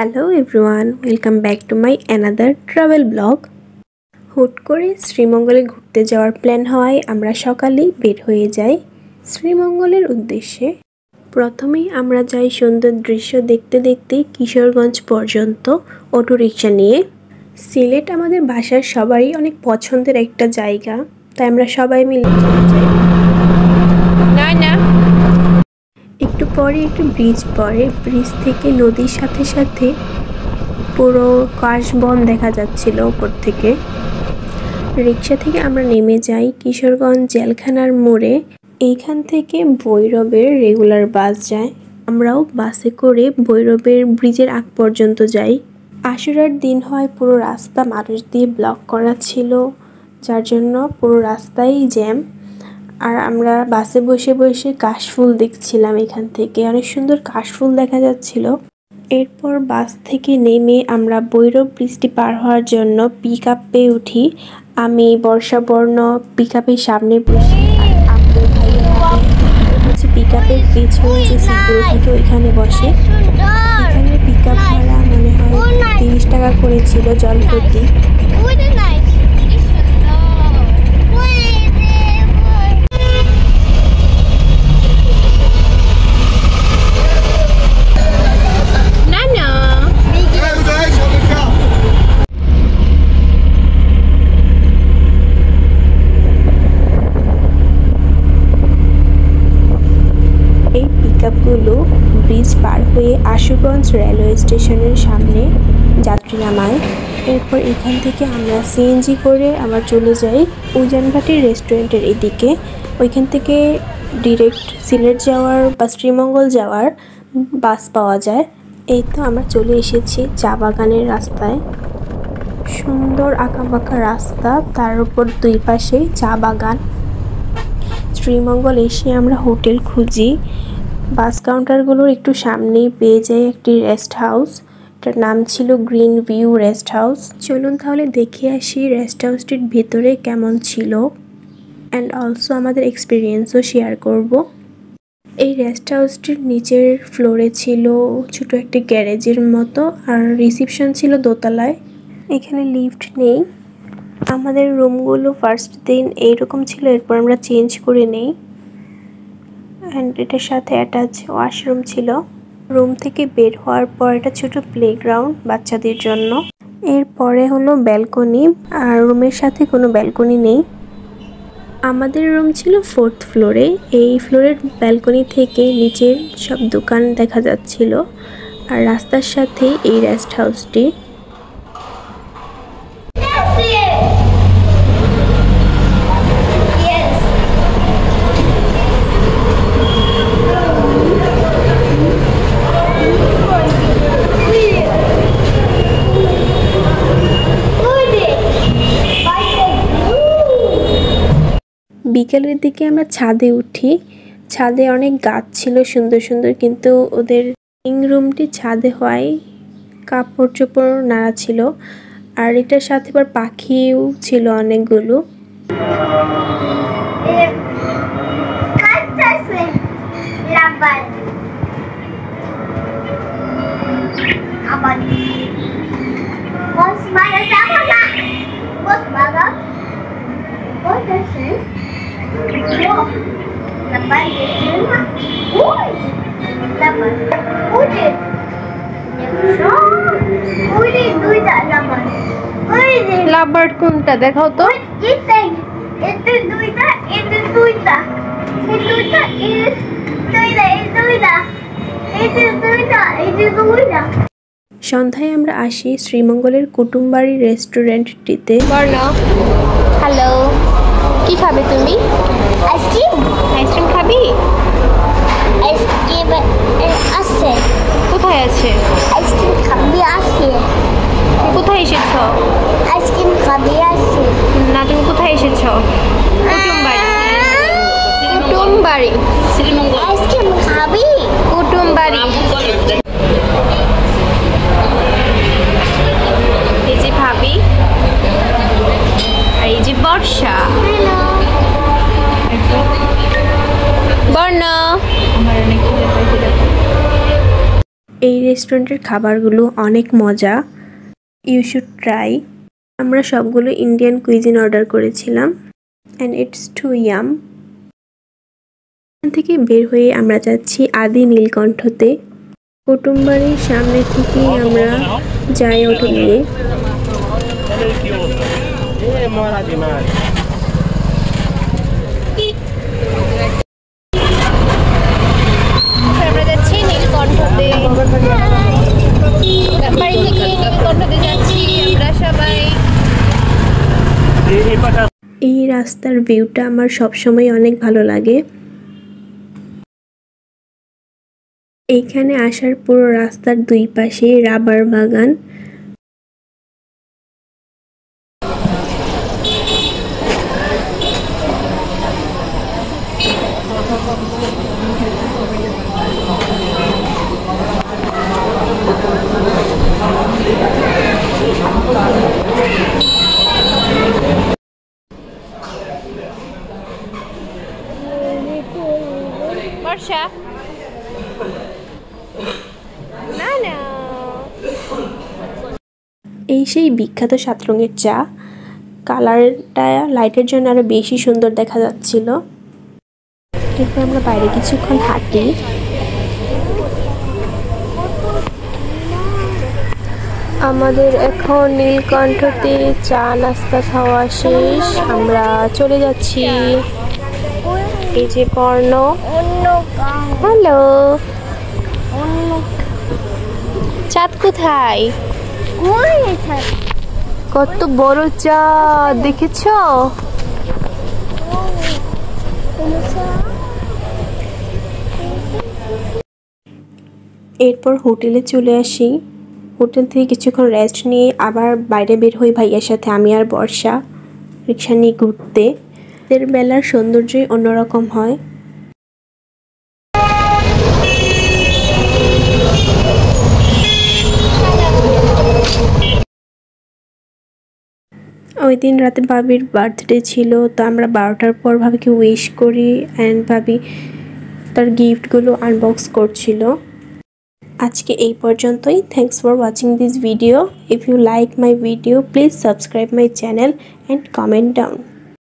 Hello everyone, welcome back to my another travel blog. হুট করে শ্রীমঙ্গলে ঘুরতে যাওয়ার প্ল্যান হওয়ায় আমরা সকালেই বের হয়ে যাই শ্রীমঙ্গলের উদ্দেশ্যে। প্রথমেই আমরা যাই সুন্দর দৃশ্য দেখতে দেখতে কিশোরগঞ্জ পর্যন্ত অটোরিকশা নিয়ে। সিলেট আমাদের বাসার সবারই অনেক পছন্দের একটা জায়গা, তাই আমরা সবাই মিলে চলে যাই। একটু পরে একটু ব্রিজ পড়ে, ব্রিজ থেকে নদীর সাথে সাথে পুরো কাশবন দেখা যাচ্ছিল উপর থেকে। রিক্সা থেকে আমরা নেমে যাই কিশোরগঞ্জ জেলখানার মোড়ে। এইখান থেকে ভৈরবের রেগুলার বাস যায়, আমরাও বাসে করে ভৈরবের ব্রিজের আগ পর্যন্ত যাই। আশুরার দিন হয়, পুরো রাস্তা মানুষ দিয়ে ব্লক করা ছিল, যার জন্য পুরো রাস্তায় জ্যাম। আর আমরা বাসে বসে বসে কাশফুল দেখছিলাম, এখান থেকে অনেক সুন্দর কাশফুল দেখা যাচ্ছিল। এরপর বাস থেকে নেমে আমরা ভৈরব ব্রিজটি পার হওয়ার জন্য পিক আপে উঠি। আমি বর্ষাবর্ণ পিক আপের সামনে বসি, আর আপু ভাইয়া হচ্ছে পিক আপের পেছনে যে সিটগুলো থাকে ওইখানে বসে। এখানে পিক আপ ভাড়া মনে হয় 30 টাকা করেছিল জলপ্রতি। এই পিকআপগুলো ব্রিজ পার হয়ে আশুগঞ্জ রেলওয়ে স্টেশনের সামনে যাত্রী নামায়। এরপর এখান থেকে আমরা সিএনজি করে আবার চলে যাই উজানঘাটের রেস্টুরেন্টের এদিকে। ওইখান থেকে ডিরেক্ট সিলেট যাওয়ার বা শ্রীমঙ্গল যাওয়ার বাস পাওয়া যায়। এই তো আমরা চলে এসেছি চা বাগানের রাস্তায়। সুন্দর আঁকাবাঁকা রাস্তা, তার উপর দুই পাশেই চা বাগান। শ্রীমঙ্গল এসে আমরা হোটেল খুঁজি। বাস কাউন্টারগুলোর একটু সামনেই পেয়ে যাই একটি রেস্ট হাউস, এটার নাম ছিল গ্রিন ভিউ রেস্ট হাউস। চলুন তাহলে দেখে আসি রেস্ট হাউসটির ভিতরে কেমন ছিল, অ্যান্ড অলসো আমাদের এক্সপিরিয়েন্সও শেয়ার করব। এই রেস্ট হাউসটির নিচের ফ্লোরে ছিল ছোট একটা গ্যারেজের মতো, আর রিসিপশন ছিল দোতলায়। এখানে লিফট নেই। আমাদের রুমগুলো ফার্স্ট দিন এইরকম ছিল, এরপর আমরা চেঞ্জ করে নেই। অ্যান্ড এটার সাথে অ্যাটাচ ওয়াশরুম ছিল। রুম থেকে বের হওয়ার পর একটা ছোট প্লেগ্রাউন্ড বাচ্চাদের জন্য। এরপরে হলো ব্যালকনি, আর রুমের সাথে কোনো ব্যালকনি নেই। আমাদের রুম ছিল 4th ফ্লোরে। এই ফ্লোরের ব্যালকনি থেকে নিচের সব দোকান দেখা যাচ্ছিল, আর রাস্তার সাথেই এই রেস্ট হাউসটি। বিকেলের দিকে আমরা ছাদে উঠি। ছাদে অনেক গাছ ছিল সুন্দর সুন্দর, কিন্তু ওদের রুমটি ছাদে হওয়ায় কাপড় চোপড় নাড়া ছিল, আর এটার সাথে আবার পাখিও ছিল অনেকগুলো। লাভবার্ড কোনটা দেখাও তো? সন্ধ্যায় আমরা আসি শ্রীমঙ্গলের কুটুমবাড়ি রেস্টুরেন্টটিতে। হ্যালো, কি খাবে তুমি? আইসক্রিম। আইসক্রিম খাবি? আইসক্রিম আছে। কোথায় আছে? আইসক্রিম খাবি আছে। কোথায় এসেছো? আইসক্রিম খাবি আছে। না, তুমি কোথায় এসেছো? কুটুমবাড়ি। কুটুমবাড়ি শ্রীমঙ্গল। আইসক্রিম খাবি? কুটুমবাড়ি। এই যে ভাবি, আর এই যে বর্ষা। বর্ণা। এই রেস্টুরেন্টের খাবারগুলো অনেক মজা, ইউ শুড ট্রাই। আমরা সবগুলো ইন্ডিয়ান কুইজিন অর্ডার করেছিলাম অ্যান্ড ইটস টু ইয়াম। এখান থেকে বের হয়ে আমরা যাচ্ছি আদি নীলকণ্ঠতে। কুটুমবাড়ির সামনে থেকে আমরা যাই অটো নিয়ে। আমরা যাচ্ছি নীলকণ্ঠতে, বাড়ি থেকে নীলকণ্ঠতে যাচ্ছি আমরা সবাই। এই রাস্তার ভিউটা আমার সবসময় অনেক ভালো লাগে। এইখানে আসার পুরো রাস্তার দুই পাশে রাবার বাগান। বর্ষা না না, এই সেই বিখ্যাত 7 রঙের চা। কালারটা লাইটের জন্য আরো বেশি সুন্দর দেখা যাচ্ছিল। এরপর আমরা বাইরে কিছুক্ষণ হাঁটি। আমাদের এখন নীলকণ্ঠতে চা নাস্তা খাওয়া শেষ, আমরা চলে যাচ্ছি। এই যে পর্ণ, হ্যালো, চাঁদ কোথায়? কত বড় চাঁদ দেখেছ? এরপর হোটেলে চলে আসি। হোটেল থেকে কিছুক্ষণ রেস্ট নিয়ে আবার বাইরে বের হই ভাইয়ার সাথে, আমি আর বর্ষা, রিক্সা নিয়ে ঘুরতে। এর বেলার সৌন্দর্যই অন্যরকম হয়। ওই দিন রাতে ভাবির বার্থডে ছিল, তো আমরা 12টার পর ভাবিকে উইশ করি অ্যান্ড ভাবি তার গিফটগুলো আনবক্স করছিল। আজকে এই পর্যন্তই। Thanks for watching this video. If you like my video please subscribe my channel and comment down.